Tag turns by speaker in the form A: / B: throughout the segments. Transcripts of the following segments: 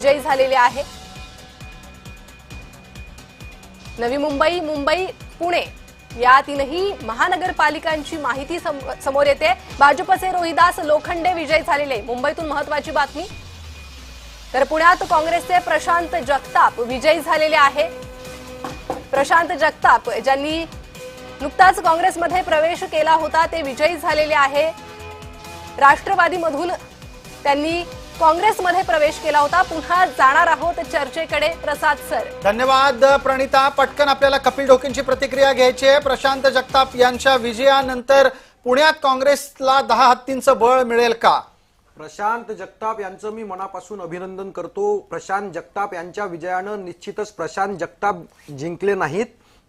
A: विजयी झालेले आहे। नवी मुंबई, मुंबई, पुणे या तीनही महानगरपालिकांची माहिती समोर येते। भाजपचे रोहिदास लोखंडे विजयी झालेले। मुंबईतून महत्त्वाची बातमी। तर पुण्यात काँग्रेसचे प्रशांत जगताप विजयी झालेले आहे। प्रशांत जगताप ज्यांनी नुकताच काँग्रेसमध्ये प्रवेश केला होता ते विजयी झालेले आहे। राष्ट्रवादीमधून त्यांनी काँग्रेसमध्ये प्रवेश केला होता। पुन्हा जाणार आहोत चर्चेकडे। प्रसाद सर,
B: धन्यवाद प्रणिता। पटकन आपल्याला कपिल ढोकेंची प्रतिक्रिया घ्यायची आहे। प्रशांत जगताप यांच्या विजयानंतर पुण्यात काँग्रेसला 10 हत्तींचं बळ मिळेल का?
C: प्रशांत जगताप यांचं मी मनापासून अभिनंदन करतो। प्रशांत जगताप यांच्या विजयानं निश्चितच प्रशांत जगताप जिंकले नाहीत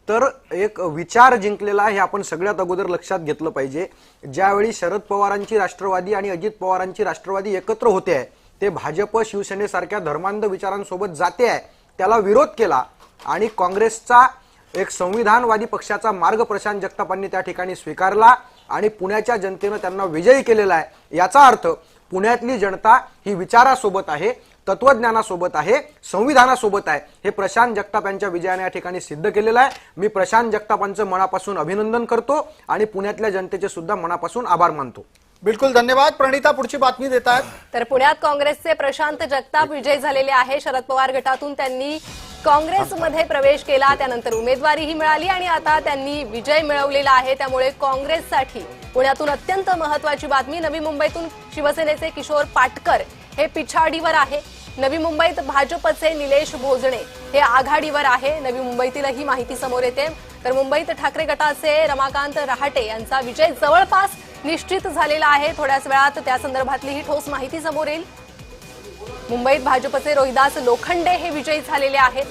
C: तर एक विचार जिंकलेला आहे, हे आपण सगळ्यात अगोदर लक्षात घेतलं पाहिजे। ज्यावेळी शरद पवारांची राष्ट्रवादी आणि अजित पवारांची राष्ट्रवादी एकत्र होते आहे, ते भाजप शिवसेनेसारख्या धर्मांध विचारांसोबत जाते आहे, त्याला विरोध केला आणि काँग्रेसचा एक संविधानवादी पक्षाचा मार्ग प्रशांत जगतापांनी त्या ठिकाणी स्वीकारला आणि पुण्याच्या जनतेनं त्यांना विजयी केलेला आहे। याचा अर्थ पुण्यातली जनता ही विचारासोबत आहे, तत्वज्ञानासोबत आहे, संविधानासोबत आहे। हे प्रशांत जगताप यांच्या विजयाने या ठिकाणी सिद्ध केलेलं आहे। मी प्रशांत जगतापांचं मनापासून अभिनंदन करतो आणि पुण्यातल्या जनतेचे सुद्धा मनापासून आभार मानतो।
B: बिलकुल धन्यवाद प्रणिता। पुढची बातमी देतात।
A: तर पुण्यात काँग्रेसचे प्रशांत जगताप विजयी झालेले आहे। शरद पवार गटातून त्यांनी काँग्रेसमध्ये प्रवेश केला, त्यानंतर उमेदवारीही मिळाली आणि आता त्यांनी विजय मिळवलेला आहे। त्यामुळे काँग्रेससाठी पुण्यातून अत्यंत महत्त्वाची बातमी। नवी मुंबईतून शिवसेनेचे किशोर पाटकर हे पिछाडीवर आहे। नवी मुंबईत भाजपचे निलेश भोजणे हे आघाडीवर आहे। नवी मुंबईतील ही माहिती समोर येते। तर मुंबईत ठाकरे गटाचे रमाकांत रहाटे यांचा विजय जवळपास निश्चित झालेला आहे। थोड्याच वेळात त्या संदर्भातली ही ठोस माहिती समोर येईल। मुंबईत भाजपचे रोहिदास लोखंडे हे विजयी झालेले आहेत।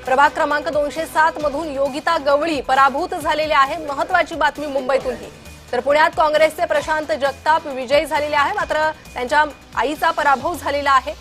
A: प्रभाग क्रमांक 207 मधून योगिता गवळी पराभूत झालेले आहे। महत्त्वाची बातमी मुंबईतून ही। तर पुण्यात काँग्रेसचे प्रशांत जगताप विजयी झालेले आहे, मात्र त्यांच्या आईचा पराभव झालेला आहे।